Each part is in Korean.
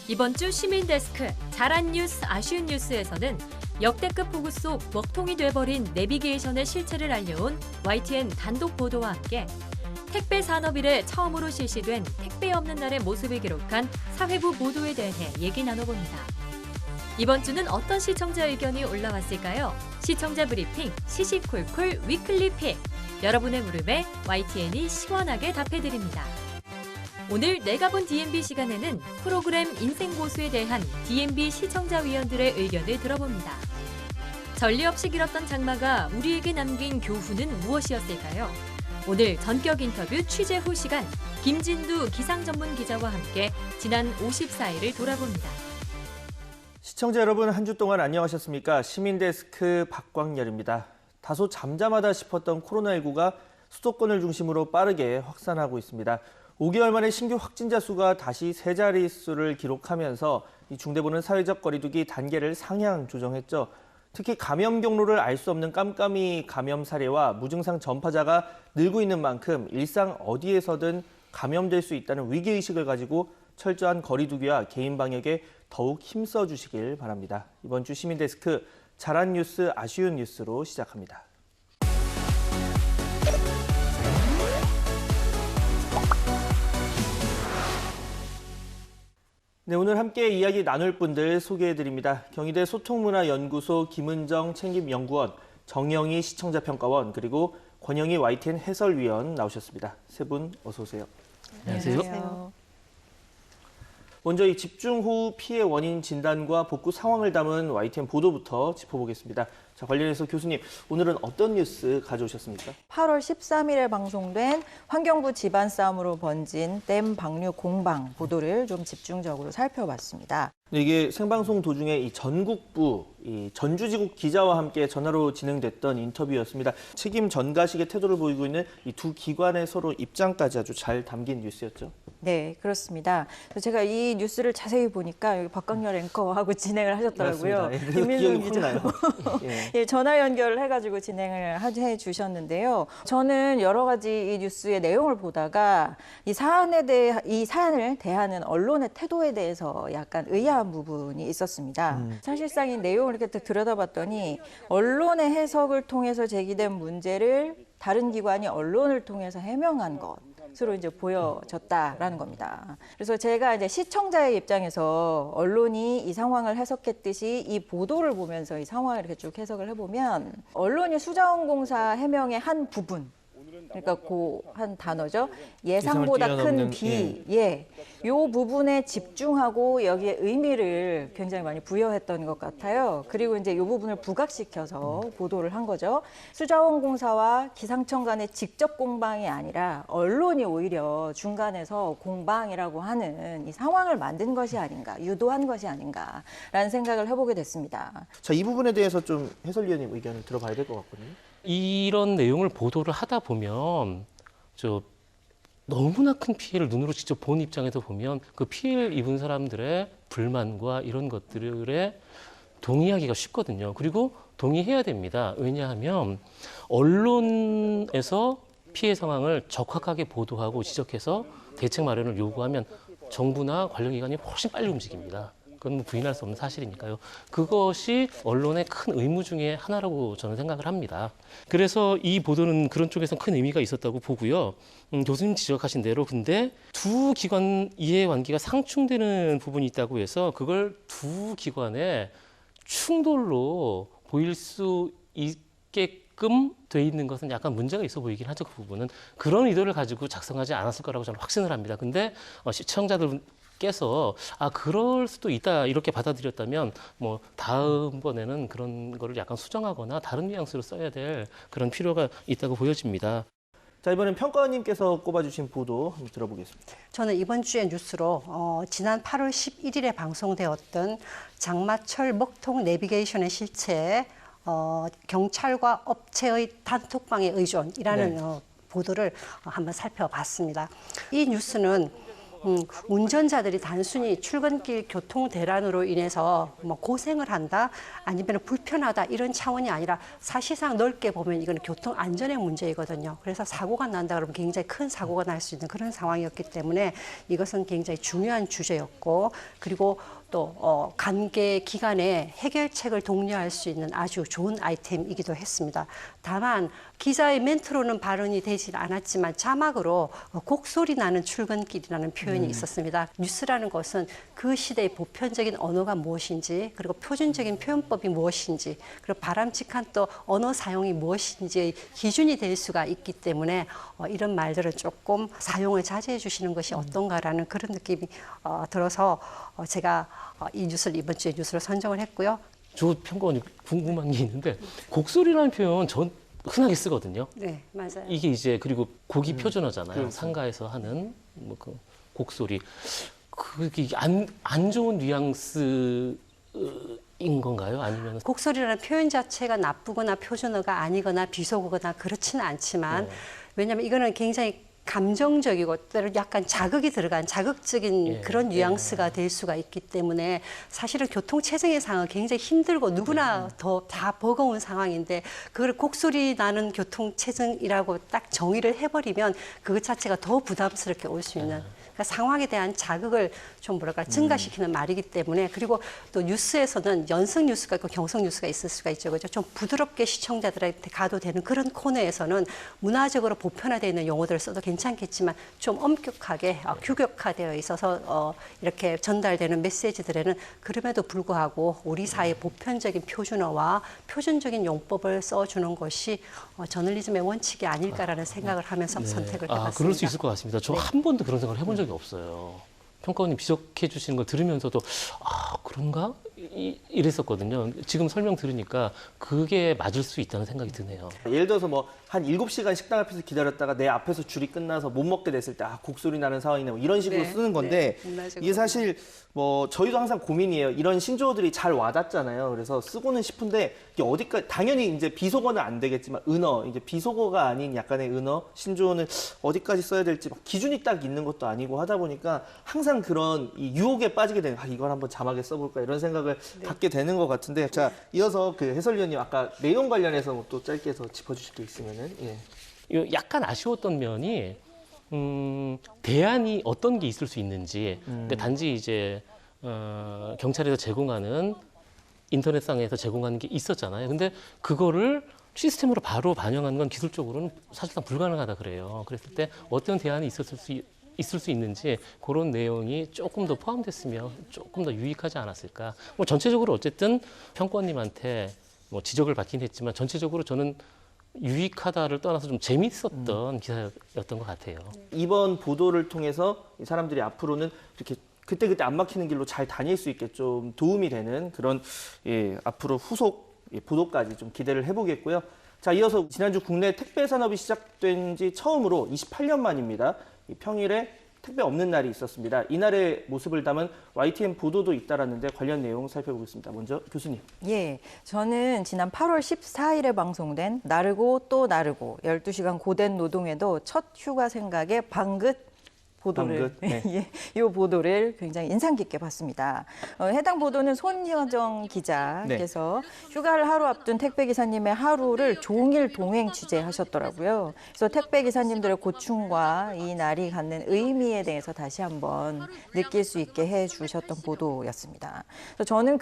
이번 주 시민데스크 잘한 뉴스 아쉬운 뉴스에서는 역대급 보고 속 먹통이 돼버린 내비게이션의 실체를 알려온 YTN 단독 보도와 함께 택배 산업 이래 처음으로 실시된 택배 없는 날의 모습을 기록한 사회부 보도에 대해 얘기 나눠봅니다. 이번 주는 어떤 시청자 의견이 올라왔을까요? 시청자 브리핑 시시콜콜 위클리 픽. 여러분의 물음에 YTN이 시원하게 답해드립니다. 오늘 내가 본 DMB 시간에는 프로그램 인생고수에 대한 DMB 시청자위원들의 의견을 들어봅니다. 전례 없이 길었던 장마가 우리에게 남긴 교훈은 무엇이었을까요? 오늘 전격 인터뷰 취재 후 시간 김진두 기상 전문 기자와 함께 지난 54일을 돌아봅니다. 시청자 여러분, 한 주 동안 안녕하셨습니까? 시민데스크 박광열입니다. 다소 잠잠하다 싶었던 코로나19가 수도권을 중심으로 빠르게 확산하고 있습니다. 5개월 만에 신규 확진자 수가 다시 세 자릿수를 기록하면서 이 중대본은 사회적 거리두기 단계를 상향 조정했죠. 특히 감염 경로를 알 수 없는 깜깜이 감염 사례와 무증상 전파자가 늘고 있는 만큼 일상 어디에서든 감염될 수 있다는 위기의식을 가지고 철저한 거리두기와 개인 방역에 더욱 힘써 주시길 바랍니다. 이번 주 시민데스크 잘한 뉴스 아쉬운 뉴스로 시작합니다. 네, 오늘 함께 이야기 나눌 분들 소개해드립니다. 경희대 소통문화연구소 김은정 책임연구원, 정영희 시청자평가원, 그리고 권영희 YTN 해설위원 나오셨습니다. 세 분 어서 오세요. 안녕하세요. 먼저 이 집중호우 피해 원인 진단과 복구 상황을 담은 YTN 보도부터 짚어보겠습니다. 자, 관련해서 교수님, 오늘은 어떤 뉴스 가져오셨습니까? 8월 13일에 방송된 환경부 집안 싸움으로 번진 댐 방류 공방 보도를 좀 집중적으로 살펴봤습니다. 이게 생방송 도중에 이 전국부, 이 전주지국 기자와 함께 전화로 진행됐던 인터뷰였습니다. 책임 전가식의 태도를 보이고 있는 이 두 기관의 서로 입장까지 아주 잘 담긴 뉴스였죠. 네, 그렇습니다. 제가 이 뉴스를 자세히 보니까 여기 박광열 앵커하고 진행을 하셨더라고요. 김민정 기자. 예, 전화 연결을 해가지고 진행을 해주셨는데요. 저는 여러 가지 이 뉴스의 내용을 보다가 이 사안을 대하는 언론의 태도에 대해서 약간 의아한 부분이 있었습니다. 사실상 이 내용을 이렇게 들여다봤더니 언론의 해석을 통해서 제기된 문제를 다른 기관이 언론을 통해서 해명한 것. 스스로 이제 보여졌다라는 겁니다. 그래서 제가 이제 시청자의 입장에서 언론이 이 상황을 해석했듯이 이 보도를 보면서 이 상황을 이렇게 쭉 해석을 해보면 언론이 수자원공사 해명의 한 부분, 그러니까 그 한 단어죠. 예상보다 큰 비, 요 부분에 집중하고 여기에 의미를 굉장히 많이 부여했던 것 같아요. 그리고 이제 이 부분을 부각시켜서 보도를 한 거죠. 수자원공사와 기상청 간의 직접 공방이 아니라 언론이 오히려 중간에서 공방이라고 하는 이 상황을 만든 것이 아닌가, 유도한 것이 아닌가라는 생각을 해보게 됐습니다. 자, 이 부분에 대해서 좀 해설위원님 의견을 들어봐야 될 것 같거든요. 이런 내용을 보도를 하다 보면 너무나 큰 피해를 눈으로 직접 본 입장에서 보면 그 피해를 입은 사람들의 불만과 이런 것들에 동의하기가 쉽거든요. 그리고 동의해야 됩니다. 왜냐하면 언론에서 피해 상황을 적확하게 보도하고 지적해서 대책 마련을 요구하면 정부나 관련 기관이 훨씬 빨리 움직입니다. 그건 부인할 수 없는 사실이니까요. 그것이 언론의 큰 의무 중에 하나라고 저는 생각을 합니다. 그래서 이 보도는 그런 쪽에서 큰 의미가 있었다고 보고요. 교수님 지적하신 대로 근데 두 기관 이해 관계가 상충되는 부분이 있다고 해서 그걸 두 기관의 충돌로 보일 수 있게끔 돼 있는 것은 약간 문제가 있어 보이긴 하죠. 그 부분은 그런 의도를 가지고 작성하지 않았을 거라고 저는 확신을 합니다. 근데 시청자들 께서 그럴 수도 있다 이렇게 받아들였다면 뭐 다음번에는 그런 거를 약간 수정하거나 다른 뉘앙스로 써야 될 그런 필요가 있다고 보여집니다. 자, 이번엔 평가원님께서 꼽아주신 보도 한번 들어보겠습니다. 저는 이번 주의 뉴스로 지난 8월 11일에 방송되었던 장마철 먹통 내비게이션의 실체, 경찰과 업체의 단톡방의 의존이라는 보도를 한번 살펴봤습니다. 이 뉴스는 운전자들이 단순히 출근길 교통 대란으로 인해서 뭐 고생을 한다, 아니면 불편하다 이런 차원이 아니라 사실상 넓게 보면 이건 교통 안전의 문제이거든요. 그래서 사고가 난다 그러면 굉장히 큰 사고가 날 수 있는 그런 상황이었기 때문에 이것은 굉장히 중요한 주제였고, 그리고 또 관계 기간에 해결책을 독려할 수 있는 아주 좋은 아이템이기도 했습니다. 다만 기자의 멘트로는 발언이 되지 않았지만 자막으로 곡소리 나는 출근길이라는 표현이 있었습니다. 뉴스라는 것은 그 시대의 보편적인 언어가 무엇인지, 그리고 표준적인 표현법이 무엇인지, 그리고 바람직한 또 언어 사용이 무엇인지의 기준이 될 수가 있기 때문에 이런 말들은 조금 사용을 자제해 주시는 것이 어떤가라는 그런 느낌이 들어서 제가 이 뉴스를 이번 주에 뉴스로 선정을 했고요. 저 평가원이 궁금한 게 있는데 곡소리라는 표현 전 흔하게 쓰거든요. 네, 맞아요. 이게 이제 그리고 곡이 표준어잖아요. 상가에서 하는 뭐 그 곡소리. 그게 안 좋은 뉘앙스인 건가요? 아니면 곡소리라는 표현 자체가 나쁘거나 표준어가 아니거나 비속어거나 그렇지는 않지만 왜냐하면 이거는 굉장히 감정적이고 때로 약간 자극이 들어간 자극적인 그런 뉘앙스가 될 수가 있기 때문에 사실은 교통체증의 상황은 굉장히 힘들고 누구나 더 다 버거운 상황인데 그걸 곡소리 나는 교통체증이라고 딱 정의를 해버리면 그것 자체가 더 부담스럽게 올 수 있는 그러니까 상황에 대한 자극을 좀 뭐랄까 증가시키는 말이기 때문에 그리고 또 뉴스에서는 연성 뉴스가 있고 경성 뉴스가 있을 수가 있죠. 그죠? 좀 부드럽게 시청자들한테 가도 되는 그런 코너에서는 문화적으로 보편화되어 있는 용어들을 써도 괜찮겠지만 좀 엄격하게 규격화되어 있어서 이렇게 전달되는 메시지들에는 그럼에도 불구하고 우리 사회의 보편적인 표준어와 표준적인 용법을 써주는 것이 저널리즘의 원칙이 아닐까라는 생각을 하면서 선택을 해봤습니다. 그럴 수 있을 것 같습니다. 저 한 번도 그런 생각을 해본 적이 없어요. 평가원님 지적해 주시는 걸 들으면서도 그런가? 이랬었거든요. 지금 설명 들으니까 그게 맞을 수 있다는 생각이 드네요. 예를 들어서 뭐 한 7시간 식당 앞에서 기다렸다가 내 앞에서 줄이 끝나서 못 먹게 됐을 때 곡소리 나는 상황이네 뭐 이런 식으로 쓰는 건데 이게 사실 뭐 저희도 항상 고민이에요. 이런 신조어들이 잘 와닿잖아요. 그래서 쓰고는 싶은데 이게 어디까지 당연히 이제 비속어는 안 되겠지만 은어 이제 비속어가 아닌 약간의 은어 신조어는 어디까지 써야 될지 막 기준이 딱 있는 것도 아니고 하다 보니까 항상 그런 이 유혹에 빠지게 되는 이걸 한번 자막에 써볼까 이런 생각을 갖게 되는 것 같은데 자 이어서 그 해설위원님 아까 내용 관련해서 또 짧게 더 짚어주실 게 있으면은 약간 아쉬웠던 면이 대안이 어떤 게 있을 수 있는지 그러니까 단지 이제 경찰에서 제공하는 인터넷상에서 제공하는 게 있었잖아요. 근데 그거를 시스템으로 바로 반영하는 건 기술적으로는 사실상 불가능하다 그래요. 그랬을 때 어떤 대안이 있을 수 있는지 그런 내용이 조금 더 포함됐으면 조금 더 유익하지 않았을까. 뭐 전체적으로 어쨌든 평가원님한테 뭐 지적을 받긴 했지만 전체적으로 저는 유익하다를 떠나서 좀 재밌었던 기사였던 것 같아요. 이번 보도를 통해서 사람들이 앞으로는 이렇게 그때그때 안 막히는 길로 잘 다닐 수 있게 좀 도움이 되는 그런 앞으로 후속 보도까지 좀 기대를 해보겠고요. 자, 이어서 지난주 국내 택배 산업이 시작된 지 처음으로 28년 만입니다. 평일에 택배 없는 날이 있었습니다. 이날의 모습을 담은 YTN 보도도 잇따랐는데 관련 내용 살펴보겠습니다. 먼저 교수님. 예, 저는 지난 8월 14일에 방송된 나르고 또 나르고 12시간 고된 노동에도 첫 휴가 생각에 방긋 보도를 이 보도를 굉장히 인상 깊게 봤습니다. 해당 보도는 손여정 기자께서 휴가를 하루 앞둔 택배 기사님의 하루를 종일 동행 취재하셨더라고요. 그래서 택배 기사님들의 고충과 이 날이 갖는 의미에 대해서 다시 한번 느낄 수 있게 해주셨던 보도였습니다. 그래서 저는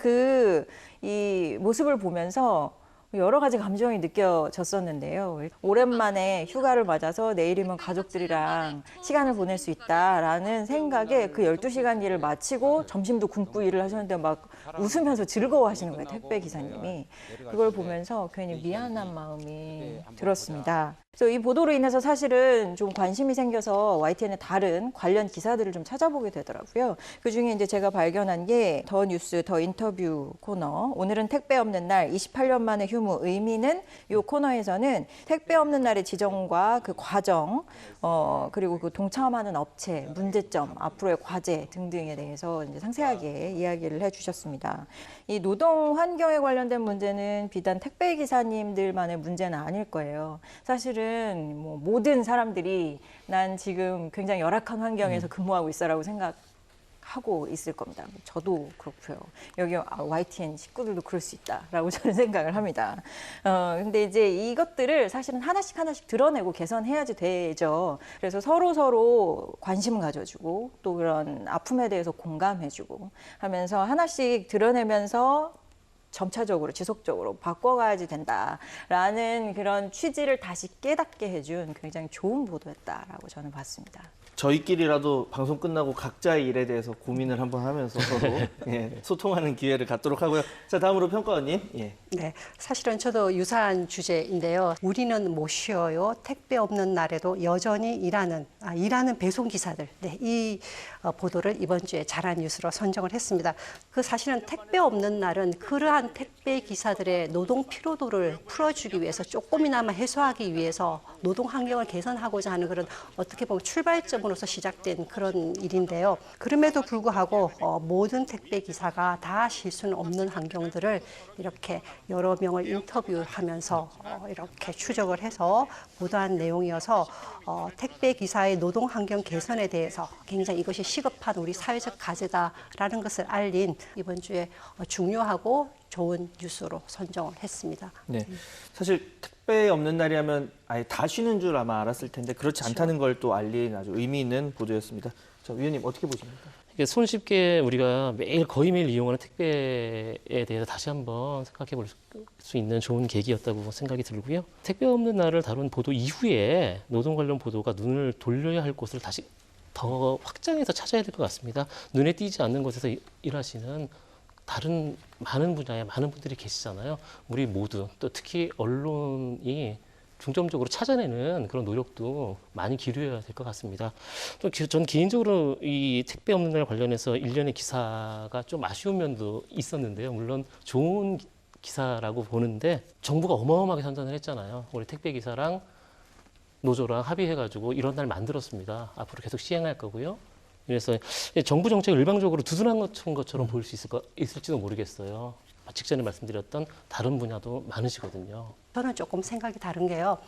이 모습을 보면서 여러 가지 감정이 느껴졌었는데요. 오랜만에 휴가를 맞아서 내일이면 가족들이랑 시간을 보낼 수 있다라는 생각에 그 12시간 일을 마치고 점심도 굶고 일을 하셨는데 막 웃으면서 즐거워하시는 거예요, 택배 기사님이. 그걸 보면서 괜히 미안한 마음이 들었습니다. 그래서 이 보도로 인해서 사실은 좀 관심이 생겨서 YTN의 다른 관련 기사들을 좀 찾아보게 되더라고요. 그중에 이제 제가 발견한 게 더 뉴스, 더 인터뷰 코너. 오늘은 택배 없는 날 28년 만의 휴무 의미는 이 코너에서는 택배 없는 날의 지정과 그 과정, 그리고 그 동참하는 업체, 문제점, 앞으로의 과제 등등에 대해서 이제 상세하게 이야기를 해주셨습니다. 이 노동 환경에 관련된 문제는 비단 택배 기사님들만의 문제는 아닐 거예요. 사실은 사실은 뭐 모든 사람들이 난 지금 굉장히 열악한 환경에서 근무하고 있어라고 생각하고 있을 겁니다. 저도 그렇고요. 여기 YTN 식구들도 그럴 수 있다라고 저는 생각을 합니다. 근데 이제 이것들을 사실은 하나씩 드러내고 개선해야지 되죠. 그래서 서로 관심을 가져주고 또 그런 아픔에 대해서 공감해주고 하면서 하나씩 드러내면서 점차적으로 지속적으로 바꿔가야지 된다라는 그런 취지를 다시 깨닫게 해준 굉장히 좋은 보도였다라고 저는 봤습니다. 저희끼리라도 방송 끝나고 각자의 일에 대해서 고민을 한번 하면서 서로 소통하는 기회를 갖도록 하고요. 자, 다음으로 평가원님. 예. 네, 사실은 저도 유사한 주제인데요. 우리는 못 쉬어요. 택배 없는 날에도 여전히 일하는 배송 기사들. 네, 이 보도를 이번 주에 잘한 뉴스로 선정을 했습니다. 그 사실은 택배 없는 날은 그러한 택배 기사들의 노동 피로도를 풀어주기 위해서 조금이나마 해소하기 위해서 노동 환경을 개선하고자 하는 그런 어떻게 보면 출발점으로서 시작된 그런 일인데요. 그럼에도 불구하고 모든 택배 기사가 다 실수는 없는 환경들을 이렇게 여러 명을 인터뷰하면서 이렇게 추적을 해서 보도한 내용이어서 택배 기사의 노동 환경 개선에 대해서 굉장히 이것이 시급한 우리 사회적 과제다라는 것을 알린 이번 주에 중요하고 좋은 뉴스로 선정을 했습니다. 네, 사실 택배 없는 날이 하면 아예 다 쉬는 줄 아마 알았을 텐데 그렇지 않다는 걸 또 알린 아주 의미 있는 보도였습니다. 자, 위원님 어떻게 보십니까? 손쉽게 우리가 거의 매일 이용하는 택배에 대해서 다시 한번 생각해 볼 수 있는 좋은 계기였다고 생각이 들고요. 택배 없는 날을 다룬 보도 이후에 노동 관련 보도가 눈을 돌려야 할 곳을 다시 더 확장해서 찾아야 될 것 같습니다. 눈에 띄지 않는 곳에서 일하시는 다른 많은 분야에 많은 분들이 계시잖아요. 우리 모두 또 특히 언론이 중점적으로 찾아내는 그런 노력도 많이 기울여야 될 것 같습니다. 또 전 개인적으로 이 택배 없는 날 관련해서 일련의 기사가 좀 아쉬운 면도 있었는데요. 물론 좋은 기사라고 보는데 정부가 어마어마하게 선전을 했잖아요. 우리 택배 기사랑 노조랑 합의해가지고 이런 날 만들었습니다. 앞으로 계속 시행할 거고요. 그래서 정부 정책을 일방적으로 두둔한 것처럼 보일 수 있을지도 모르겠어요. 직전에 말씀드렸던 다른 분야도 많으시거든요. 저는 조금 생각이 다른 게요.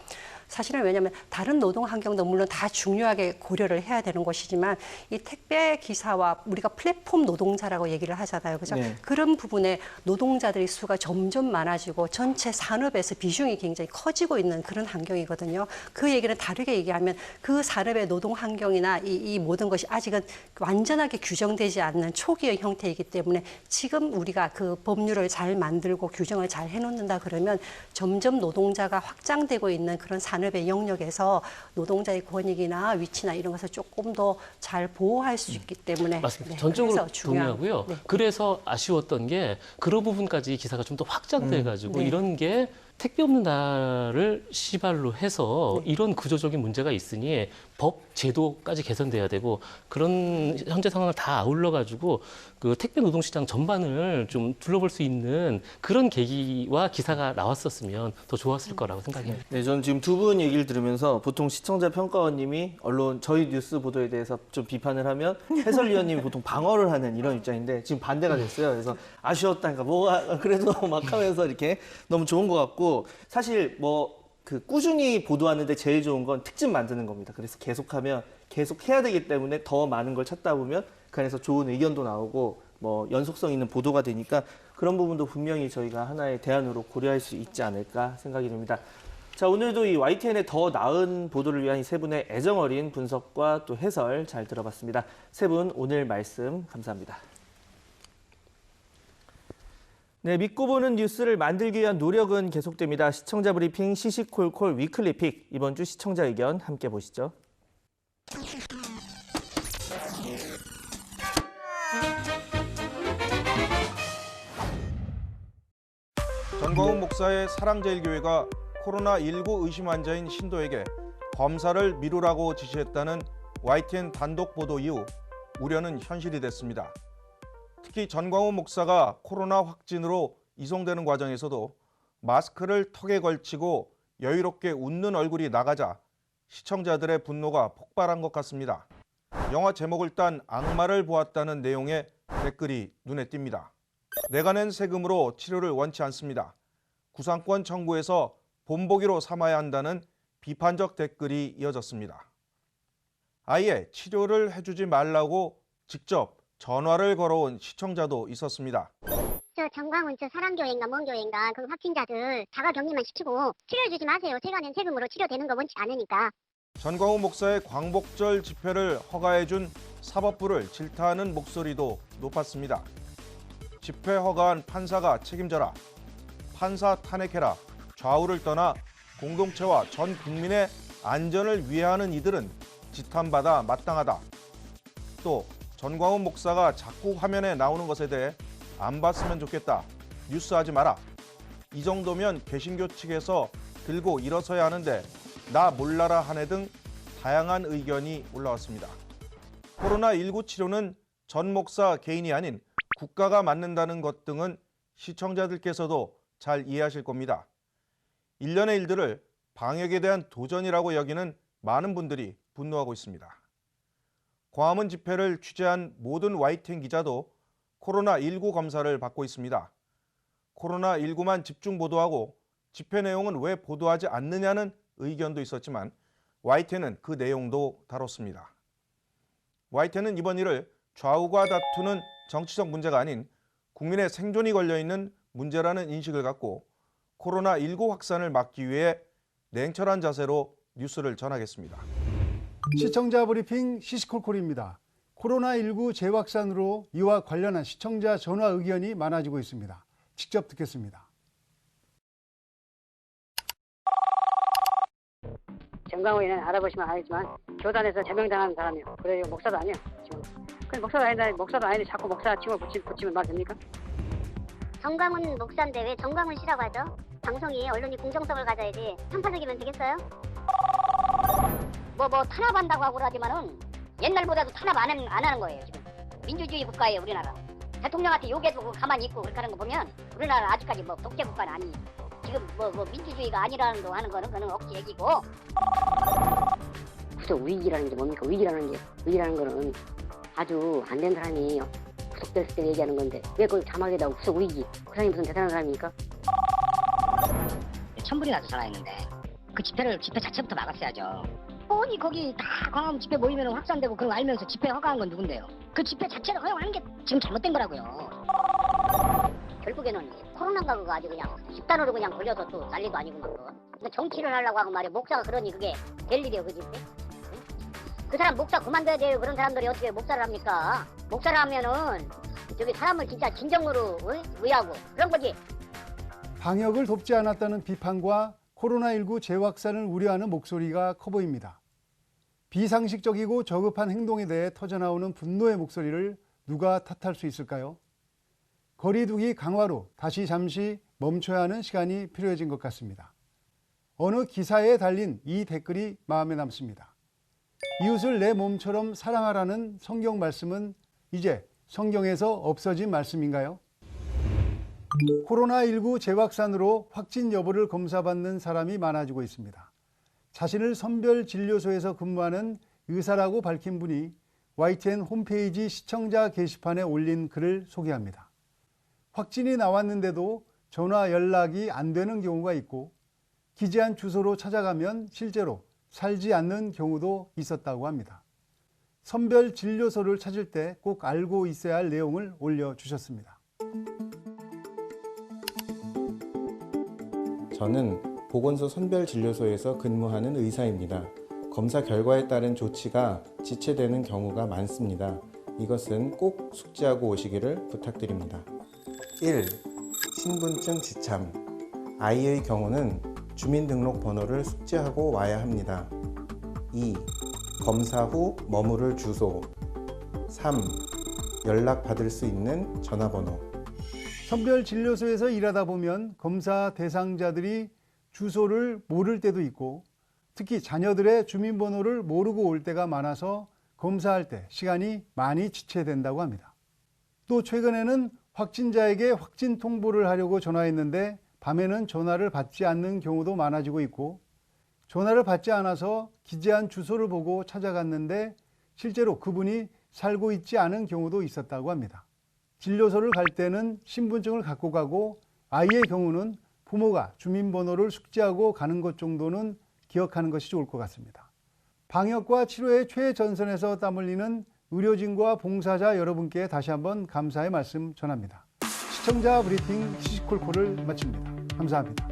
사실은 왜냐하면 다른 노동 환경도 물론 다 중요하게 고려를 해야 되는 것이지만 이 택배 기사와 우리가 플랫폼 노동자라고 얘기를 하잖아요. 그죠? 네. 그런 부분에 노동자들의 수가 점점 많아지고 전체 산업에서 비중이 굉장히 커지고 있는 그런 환경이거든요. 그 얘기는 다르게 얘기하면 그 산업의 노동 환경이나 이 모든 것이 아직은 완전하게 규정되지 않는 초기의 형태이기 때문에 지금 우리가 그 법률을 잘 만들고 규정을 잘 해놓는다 그러면 점점 노동자가 확장되고 있는 그런 산업의 영역에서 노동자의 권익이나 위치나 이런 것을 조금 더 잘 보호할 수 있기 때문에 맞습니다. 네, 전적으로 그래서 중요한, 동의하고요. 네. 그래서 아쉬웠던 게 그런 부분까지 기사가 좀 더 확장돼가지고 네. 이런 게 택배 없는 날을 시발로 해서 이런 구조적인 문제가 있으니 법 제도까지 개선돼야 되고 그런 현재 상황을 다 아울러 가지고 그 택배 노동시장 전반을 좀 둘러볼 수 있는 그런 계기와 기사가 나왔었으면 더 좋았을 거라고 생각해요. 네, 저는 지금 두 분 얘기를 들으면서 보통 시청자 평가원님이 언론 저희 뉴스 보도에 대해서 좀 비판을 하면 해설위원님이 보통 방어를 하는 이런 입장인데 지금 반대가 됐어요. 그래서 아쉬웠다니까 뭐가 그래도 막 하면서 이렇게 너무 좋은 것 같고 사실 그 꾸준히 보도하는데 제일 좋은 건 특집 만드는 겁니다. 그래서 계속하면 계속 해야 되기 때문에 더 많은 걸 찾다 보면 그 안에서 좋은 의견도 나오고 연속성 있는 보도가 되니까 그런 부분도 분명히 저희가 하나의 대안으로 고려할 수 있지 않을까 생각이 듭니다. 자, 오늘도 이 YTN의 더 나은 보도를 위한 이 세 분의 애정어린 분석과 또 해설 잘 들어봤습니다. 세 분 오늘 말씀 감사합니다. 네, 믿고 보는 뉴스를 만들기 위한 노력은 계속됩니다. 시청자 브리핑 시시콜콜 위클리픽. 이번 주 시청자 의견 함께 보시죠. 전광훈 목사의 사랑제일교회가 코로나19 의심 환자인 신도에게 검사를 미루라고 지시했다는 YTN 단독 보도 이후 우려는 현실이 됐습니다. 특히 전광훈 목사가 코로나 확진으로 이송되는 과정에서도 마스크를 턱에 걸치고 여유롭게 웃는 얼굴이 나가자 시청자들의 분노가 폭발한 것 같습니다. 영화 제목을 딴 악마를 보았다는 내용의 댓글이 눈에 띕니다. 내가 낸 세금으로 치료를 원치 않습니다. 구상권 청구해서 본보기로 삼아야 한다는 비판적 댓글이 이어졌습니다. 아예 치료를 해주지 말라고 직접 전화를 걸어온 시청자도 있었습니다. 저 정광훈 저 사랑교회인가 뭔 교회인가 그 확진자들 자가격리만 시키고 치료해주지 마세요. 제가 낸 세금으로 치료되는 거 원치 않으니까. 전광훈 목사의 광복절 집회를 허가해준 사법부를 질타하는 목소리도 높았습니다. 집회 허가한 판사가 책임져라. 판사 탄핵해라. 좌우를 떠나 공동체와 전 국민의 안전을 위하는 이들은 지탄받아 마땅하다. 또 전광훈 목사가 자꾸 화면에 나오는 것에 대해 안 봤으면 좋겠다. 뉴스하지 마라. 이 정도면 개신교 측에서 들고 일어서야 하는데 나 몰라라 하네 등 다양한 의견이 올라왔습니다. 코로나19 치료는 전 목사 개인이 아닌 국가가 맡는다는 것 등은 시청자들께서도 잘 이해하실 겁니다. 일련의 일들을 방역에 대한 도전이라고 여기는 많은 분들이 분노하고 있습니다. 광화문 집회를 취재한 모든 YTN 기자도 코로나19 검사를 받고 있습니다. 코로나19만 집중 보도하고 집회 내용은 왜 보도하지 않느냐는 의견도 있었지만 YTN은 그 내용도 다뤘습니다. YTN은 이번 일을 좌우가 다투는 정치적 문제가 아닌 국민의 생존이 걸려있는 문제라는 인식을 갖고 코로나19 확산을 막기 위해 냉철한 자세로 뉴스를 전하겠습니다. 시청자 브리핑 시시콜콜입니다. 코로나19 재확산으로 이와 관련한 시청자 전화 의견이 많아지고 있습니다. 직접 듣겠습니다. 정광훈이는 알아보시면 알겠지만 교단에서 제명당한 사람이요. 그래요. 목사도 아니에요. 지금. 근데 목사도 아닌데 자꾸 목사 칭호 붙이면 말 됩니까? 정광훈 목사인데 왜 정광훈 씨라고 하죠? 방송이 언론이 공정성을 가져야지 편파적이면 되겠어요? 뭐 탄압한다고 하고 그러지만은 옛날보다도 탄압 안 하는 거예요. 지금 민주주의 국가예요 우리나라. 대통령한테 욕해도 가만히 있고 그렇게 하는 거 보면 우리나라 아직까지 뭐 독재 국가는 아니에요. 지금 뭐 민주주의가 아니라는 거 하는 거는 그는 억지 얘기고. 구속 위기라는 게 뭡니까? 위기라는 거는 아주 안 된 사람이 구속됐을 때 얘기하는 건데 왜 그걸 자막에다가 구속 위기? 그 사람이 무슨 대단한 사람입니까? 1000불이나 살아있는데 그 집회 자체부터 막았어야죠. 뻔히 거기 다 광화문 집회 모이면 확산되고 그런 거 알면서 집회 허가한 건 누군데요? 그 집회 자체를 허용하는 게 지금 잘못된 거라고요. 결국에는 코로나가 그거 아주 그냥 집단으로 그냥 걸려서 또 난리도 아니고 막 그거. 근데 정치를 하려고 하고 말이야. 목사가 그러니 그게 될 일이에요, 그지? 그 사람 목사 그만둬야 돼요. 그런 사람들이 어떻게 목사를 합니까? 목사를 하면은 저기 사람을 진짜 진정으로 의하고 그런 거지. 방역을 돕지 않았다는 비판과 코로나19 재확산을 우려하는 목소리가 커 보입니다. 비상식적이고 저급한 행동에 대해 터져나오는 분노의 목소리를 누가 탓할 수 있을까요? 거리두기 강화로 다시 잠시 멈춰야 하는 시간이 필요해진 것 같습니다. 어느 기사에 달린 이 댓글이 마음에 남습니다. 이웃을 내 몸처럼 사랑하라는 성경 말씀은 이제 성경에서 없어진 말씀인가요? 코로나19 재확산으로 확진 여부를 검사받는 사람이 많아지고 있습니다. 자신을 선별진료소에서 근무하는 의사라고 밝힌 분이 YTN 홈페이지 시청자 게시판에 올린 글을 소개합니다. 확진이 나왔는데도 전화 연락이 안 되는 경우가 있고 기재한 주소로 찾아가면 실제로 살지 않는 경우도 있었다고 합니다. 선별진료소를 찾을 때 꼭 알고 있어야 할 내용을 올려주셨습니다. 저는 보건소 선별진료소에서 근무하는 의사입니다. 검사 결과에 따른 조치가 지체되는 경우가 많습니다. 이것은 꼭 숙지하고 오시기를 부탁드립니다. 1. 신분증 지참. 아이의 경우는 주민등록번호를 숙지하고 와야 합니다. 2. 검사 후 머무를 주소. 3. 연락받을 수 있는 전화번호. 선별진료소에서 일하다 보면 검사 대상자들이 주소를 모를 때도 있고 특히 자녀들의 주민번호를 모르고 올 때가 많아서 검사할 때 시간이 많이 지체된다고 합니다. 또 최근에는 확진자에게 확진 통보를 하려고 전화했는데 밤에는 전화를 받지 않는 경우도 많아지고 있고 전화를 받지 않아서 기재한 주소를 보고 찾아갔는데 실제로 그분이 살고 있지 않은 경우도 있었다고 합니다. 진료소를 갈 때는 신분증을 갖고 가고 아이의 경우는 부모가 주민번호를 숙지하고 가는 것 정도는 기억하는 것이 좋을 것 같습니다. 방역과 치료의 최전선에서 땀 흘리는 의료진과 봉사자 여러분께 다시 한번 감사의 말씀 전합니다. 시청자 브리핑 시시콜콜을 마칩니다. 감사합니다.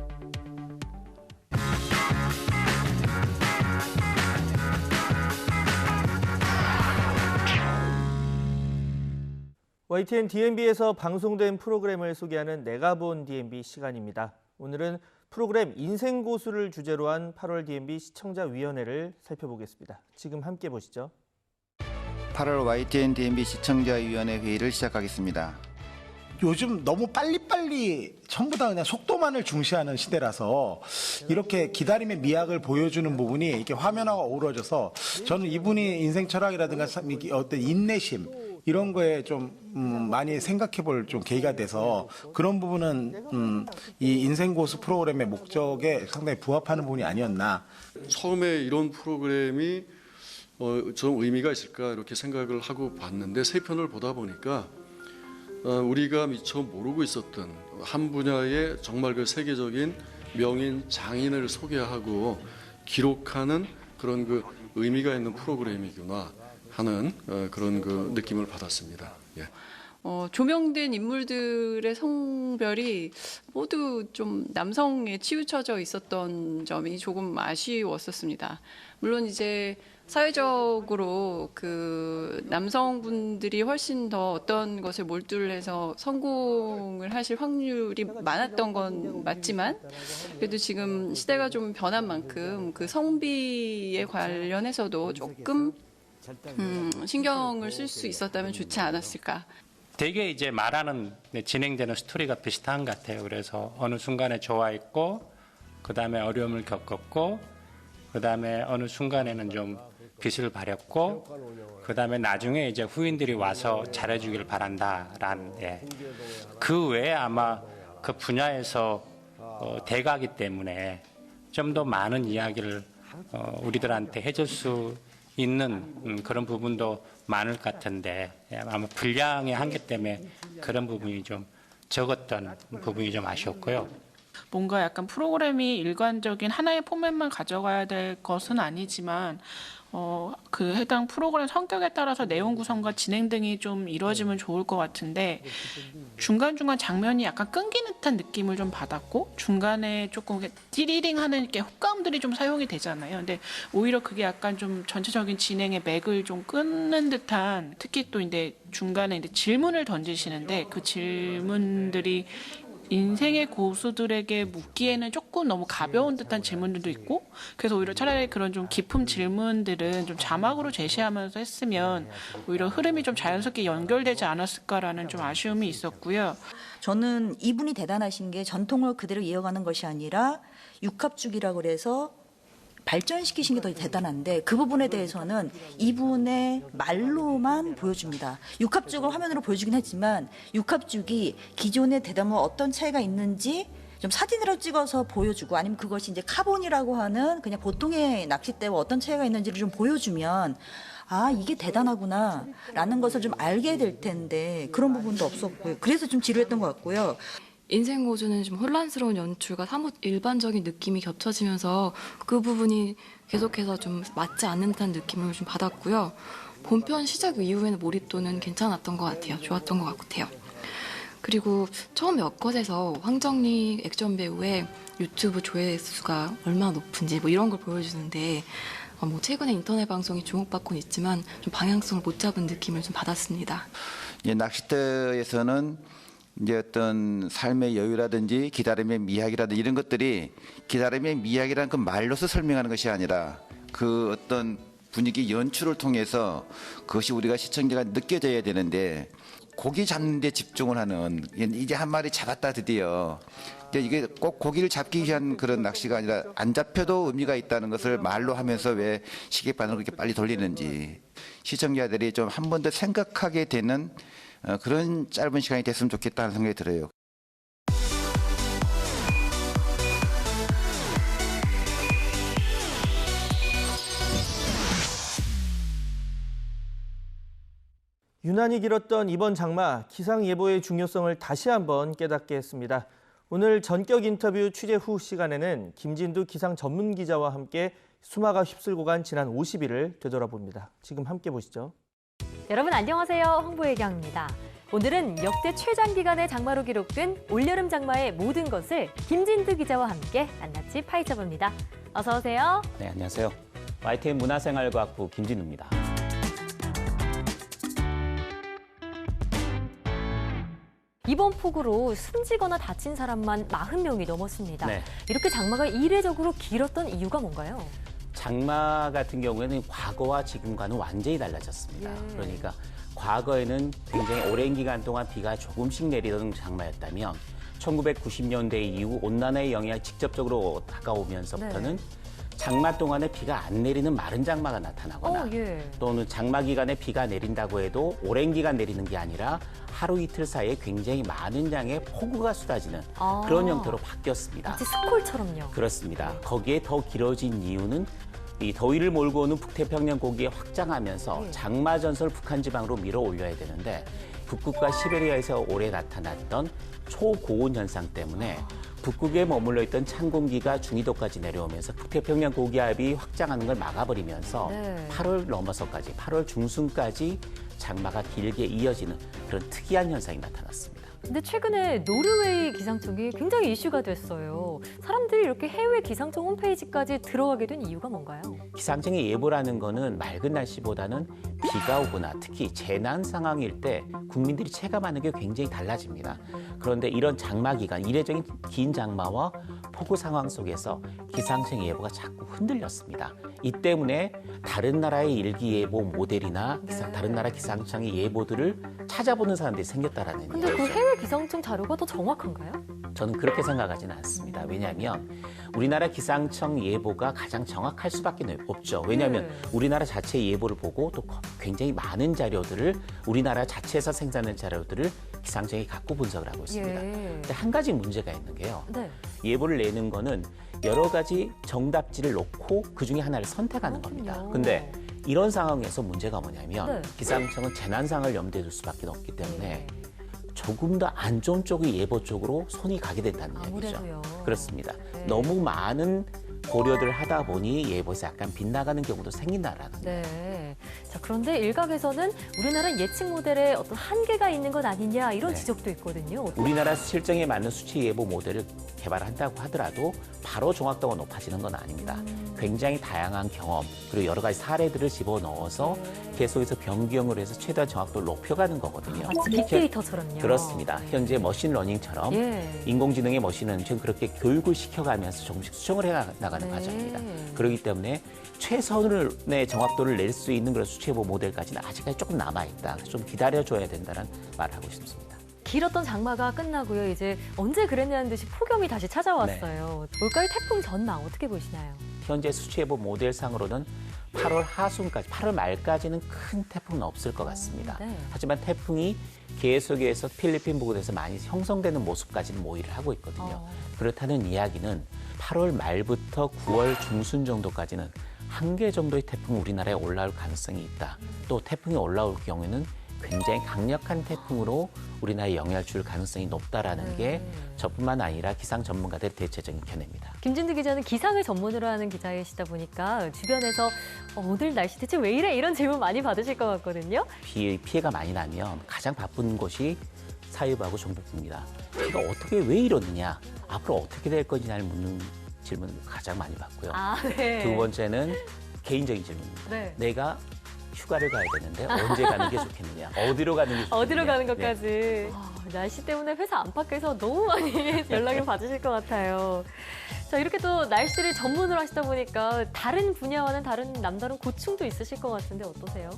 YTN DMB에서 방송된 프로그램을 소개하는 내가 본 DMB 시간입니다. 오늘은 프로그램 인생고수를 주제로 한 8월 DMB 시청자위원회를 살펴보겠습니다. 지금 함께 보시죠. 8월 YTN DMB 시청자위원회 회의를 시작하겠습니다. 요즘 너무 빨리빨리 전부 다 그냥 속도만을 중시하는 시대라서 이렇게 기다림의 미학을 보여주는 부분이 이렇게 화면하고 어우러져서 저는 이분이 인생 철학이라든가 어떤 인내심 이런 거에 좀 많이 생각해 볼 좀 계기가 돼서 그런 부분은 이 인생고수 프로그램의 목적에 상당히 부합하는 부분이 아니었나. 처음에 이런 프로그램이 좀 의미가 있을까 이렇게 생각을 하고 봤는데 세 편을 보다 보니까 우리가 미처 모르고 있었던 한 분야의 정말 그 세계적인 명인 장인을 소개하고 기록하는 그런 그 의미가 있는 프로그램이구나 하는 그런 그 느낌을 받았습니다. 예. 조명된 인물들의 성별이 모두 좀 남성에 치우쳐져 있었던 점이 조금 아쉬웠었습니다. 물론 이제 사회적으로 그 남성분들이 훨씬 더 어떤 것을 몰두를 해서 성공을 하실 확률이 많았던 건 맞지만 그래도 지금 시대가 좀 변한 만큼 그 성비에 관련해서도 조금 신경을 쓸 수 있었다면 좋지 않았을까. 되게 이제 말하는 진행되는 스토리가 비슷한 것 같아요. 그래서 어느 순간에 좋아했고 그 다음에 어려움을 겪었고 그 다음에 어느 순간에는 좀 빛을 발했고 그 다음에 나중에 이제 후인들이 와서 잘해주길 바란다라는 그 외에 아마 그 분야에서 대가기 때문에 좀 더 많은 이야기를 우리들한테 해줄 수 있는 그런 부분도 많을 것 같은데 아마 분량의 한계 때문에 그런 부분이 좀 적었던 부분이 좀 아쉬웠고요. 뭔가 약간 프로그램이 일관적인 하나의 포맷만 가져가야 될 것은 아니지만 그 해당 프로그램 성격에 따라서 내용 구성과 진행 등이 좀 이루어지면 좋을 것 같은데 중간중간 장면이 약간 끊기는 듯한 느낌을 좀 받았고 중간에 조금 띠리링 하는 이렇게 효과음들이 좀 사용이 되잖아요. 근데 오히려 그게 약간 좀 전체적인 진행의 맥을 좀 끊는 듯한 특히 또 이제 중간에 이제 질문을 던지시는데 그 질문들이 인생의 고수들에게 묻기에는 조금 너무 가벼운 듯한 질문들도 있고 그래서 오히려 차라리 그런 좀 깊은 질문들은 좀 자막으로 제시하면서 했으면 오히려 흐름이 좀 자연스럽게 연결되지 않았을까라는 좀 아쉬움이 있었고요. 저는 이분이 대단하신 게 전통을 그대로 이어가는 것이 아니라 육합죽이라고 그래서 발전시키신 게 더 대단한데 그 부분에 대해서는 이분의 말로만 보여줍니다. 육합죽을 화면으로 보여주긴 했지만 육합죽이 기존의 대담과 어떤 차이가 있는지 좀 사진으로 찍어서 보여주고 아니면 그것이 이제 카본이라고 하는 그냥 보통의 낚싯대와 어떤 차이가 있는지를 좀 보여주면 아 이게 대단하구나 라는 것을 좀 알게 될 텐데 그런 부분도 없었고요. 그래서 좀 지루했던 것 같고요. 인생고수는 좀 혼란스러운 연출과 사뭇 일반적인 느낌이 겹쳐지면서 그 부분이 계속해서 좀 맞지 않는 듯한 느낌을 좀 받았고요. 본편 시작 이후에는 몰입도는 괜찮았던 것 같아요. 좋았던 것 같아요. 그리고 처음 몇 컷에서 황정리 액션 배우의 유튜브 조회수가 얼마나 높은지 뭐 이런 걸 보여주는데 뭐 최근에 인터넷 방송이 주목받고는 있지만 좀 방향성을 못 잡은 느낌을 좀 받았습니다. 낚시터에서는 이제 어떤 삶의 여유라든지 기다림의 미학이라든지 이런 것들이 기다림의 미학이라는 그 말로서 설명하는 것이 아니라 그 어떤 분위기 연출을 통해서 그것이 우리가 시청자가 느껴져야 되는데 고기 잡는 데 집중을 하는 이제 한 마리 잡았다 드디어 이게 꼭 고기를 잡기 위한 그런 낚시가 아니라 안 잡혀도 의미가 있다는 것을 말로 하면서 왜 시계바늘을 그렇게 빨리 돌리는지 시청자들이 좀 한 번 더 생각하게 되는 그런 짧은 시간이 됐으면 좋겠다는 생각이 들어요. 유난히 길었던 이번 장마, 기상예보의 중요성을 다시 한번 깨닫게 했습니다. 오늘 전격 인터뷰 취재 후 시간에는 김진두 기상 전문 기자와 함께 수마가 휩쓸고 간 지난 50일을 되돌아봅니다. 지금 함께 보시죠. 여러분 안녕하세요. 홍보혜경입니다. 오늘은 역대 최장기간의 장마로 기록된 올여름 장마의 모든 것을 김진두 기자와 함께 낱낱이 파헤쳐봅니다. 어서 오세요. 네, 안녕하세요. YTN 문화생활과학부 김진우입니다. 이번 폭우로 숨지거나 다친 사람만 40명이 넘었습니다. 네. 이렇게 장마가 이례적으로 길었던 이유가 뭔가요? 장마 같은 경우에는 과거와 지금과는 완전히 달라졌습니다. 그러니까 과거에는 굉장히 오랜 기간 동안 비가 조금씩 내리던 장마였다면 1990년대 이후 온난화의 영향이 직접적으로 다가오면서부터는 장마 동안에 비가 안 내리는 마른 장마가 나타나거나 또는 장마 기간에 비가 내린다고 해도 오랜 기간 내리는 게 아니라 하루 이틀 사이에 굉장히 많은 양의 폭우가 쏟아지는 그런 형태로 바뀌었습니다. 마치 스콜처럼요. 그렇습니다. 거기에 더 길어진 이유는 이 더위를 몰고 오는 북태평양 고기에 확장하면서 장마 전선을 북한 지방으로 밀어 올려야 되는데 북극과 시베리아에서 올해 나타났던 초고온 현상 때문에 북극에 머물러 있던 찬 공기가 중위도까지 내려오면서 북태평양 고기압이 확장하는 걸 막아버리면서 8월 넘어서까지 8월 중순까지 장마가 길게 이어지는 그런 특이한 현상이 나타났습니다. 근데 최근에 노르웨이 기상청이 굉장히 이슈가 됐어요. 사람들이 이렇게 해외 기상청 홈페이지까지 들어가게 된 이유가 뭔가요? 기상청의 예보라는 거는 맑은 날씨보다는 비가 오거나 특히 재난 상황일 때 국민들이 체감하는 게 굉장히 달라집니다. 그런데 이런 장마 기간, 이례적인 긴 장마와 폭우 상황 속에서 기상청의 예보가 자꾸 흔들렸습니다. 이 때문에 다른 나라의 일기예보 모델이나 다른 나라 기상청의 예보들을 찾아보는 사람들이 생겼다라는 근데 얘기죠. 그 해외 기상청 자료가 더 정확한가요? 저는 그렇게 생각하지는 않습니다. 왜냐하면 우리나라 기상청 예보가 가장 정확할 수밖에 없죠. 왜냐하면 우리나라 자체 예보를 보고 또 굉장히 많은 자료들을 우리나라 자체에서 생산된 자료들을 기상청이 갖고 분석을 하고 있습니다. 근데 한 가지 문제가 있는 게요. 예보를 내는 거는 여러 가지 정답지를 놓고 그중에 하나를 선택하는 겁니다. 근데 이런 상황에서 문제가 뭐냐면 기상청은 재난 상황을 염두에 둘 수밖에 없기 때문에 조금 더 안 좋은 쪽의 예보 쪽으로 손이 가게 된다는 얘기죠. 그렇습니다. 너무 많은 고려를 하다 보니 예보에서 약간 빗나가는 경우도 생긴다라는 거예요. 자, 그런데 일각에서는 우리나라 예측 모델에 어떤 한계가 있는 것 아니냐 이런 지적도 있거든요. 우리나라 실정에 맞는 수치 예보 모델을 개발한다고 하더라도 바로 정확도가 높아지는 건 아닙니다. 굉장히 다양한 경험 그리고 여러 가지 사례들을 집어넣어서 계속해서 변경을 해서 최대한 정확도를 높여가는 거거든요. 마치 빅데이터처럼요. 그렇습니다. 현재 머신러닝처럼 인공지능의 머신은 지금 그렇게 교육을 시켜가면서 조금씩 수정을 해나가는 과정입니다. 그렇기 때문에 최선의 정확도를 낼 수 있는 그런 수치 예보 모델까지는 아직까지 조금 남아있다. 좀 기다려줘야 된다는 말을 하고 싶습니다. 길었던 장마가 끝나고요. 이제 언제 그랬냐는 듯이 폭염이 다시 찾아왔어요. 올가을 태풍 전망 어떻게 보시나요? 현재 수치 예보 모델상으로는 8월 하순까지, 8월 말까지는 큰 태풍은 없을 것 같습니다. 하지만 태풍이 계속해서 필리핀 부근에서 많이 형성되는 모습까지는 모의를 하고 있거든요. 그렇다는 이야기는 8월 말부터 9월 중순 정도까지는 한 개 정도의 태풍이 우리나라에 올라올 가능성이 있다. 또 태풍이 올라올 경우에는 굉장히 강력한 태풍으로 우리나라에 영향을 줄 가능성이 높다라는 게 저뿐만 아니라 기상 전문가들의 대체적인 견해입니다. 김진두 기자는 기상을 전문으로 하는 기자이시다 보니까 주변에서 오늘 날씨 대체 왜 이래? 이런 질문 많이 받으실 것 같거든요. 피해가 많이 나면 가장 바쁜 곳이 사회부하고 정부부입니다. 비가 어떻게 왜 이러느냐, 앞으로 어떻게 될 건지를 묻는 질문 가장 많이 받고요. 두 번째는 개인적인 질문입니다. 내가 휴가를 가야 되는데 언제 가는 게 좋겠느냐, 어디로 가는 게 좋겠느냐. 어디로 가는 것까지. 날씨 때문에 회사 안팎에서 너무 많이 연락을 받으실 것 같아요. 자, 이렇게 또 날씨를 전문으로 하시다 보니까 다른 분야와는 다른 남다른 고충도 있으실 것 같은데 어떠세요?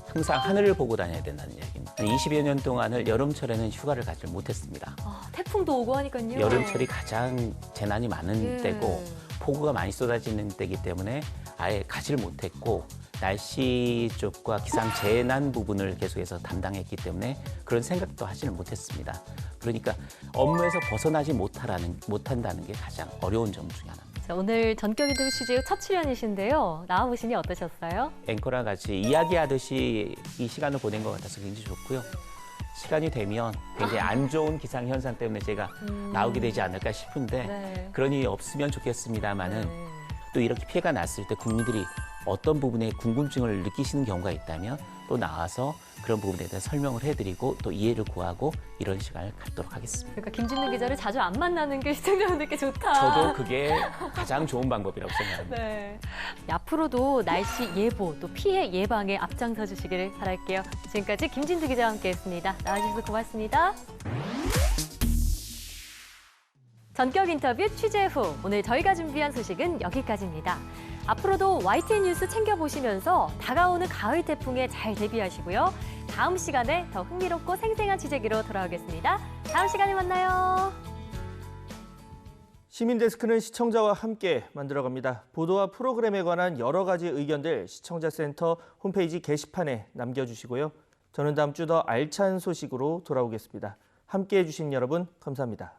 항상 하늘을 보고 다녀야 된다는 얘기입니다. 20여 년 동안을 여름철에는 휴가를 가지 못했습니다. 태풍도 오고 하니까요. 여름철이 가장 재난이 많은 때고 폭우가 많이 쏟아지는 때이기 때문에 아예 가지를 못했고 날씨 쪽과 기상 재난 부분을 계속해서 담당했기 때문에 그런 생각도 하지는 못했습니다. 그러니까 업무에서 벗어나지 못한다는 게 가장 어려운 점 중에 하나입니다. 자, 오늘 전격 인터뷰 취재 첫 출연이신데요. 나와보시니 어떠셨어요? 앵커랑 같이 이야기하듯이 이 시간을 보낸 것 같아서 굉장히 좋고요. 시간이 되면 굉장히 안 좋은 기상 현상 때문에 제가 나오게 되지 않을까 싶은데 네. 그런 일이 없으면 좋겠습니다만은 또 이렇게 피해가 났을 때 국민들이 어떤 부분에 궁금증을 느끼시는 경우가 있다면 또 나와서 그런 부분에 대해서 설명을 해드리고 또 이해를 구하고 이런 시간을 갖도록 하겠습니다. 그러니까 김진우 기자를 자주 안 만나는 게 시청자분들께 좋다. 저도 그게 가장 좋은 방법이라고 생각합니다. 네. 앞으로도 날씨 예보 또 피해 예방에 앞장서 주시기를 바랄게요. 지금까지 김진두 기자와 함께했습니다. 나와주셔서 고맙습니다. 전격 인터뷰 취재 후 오늘 저희가 준비한 소식은 여기까지입니다. 앞으로도 YTN 뉴스 챙겨보시면서 다가오는 가을 태풍에 잘 대비하시고요. 다음 시간에 더 흥미롭고 생생한 취재기로 돌아오겠습니다. 다음 시간에 만나요. 시민데스크는 시청자와 함께 만들어갑니다. 보도와 프로그램에 관한 여러 가지 의견들 시청자센터 홈페이지 게시판에 남겨주시고요. 저는 다음 주 더 알찬 소식으로 돌아오겠습니다. 함께해 주신 여러분 감사합니다.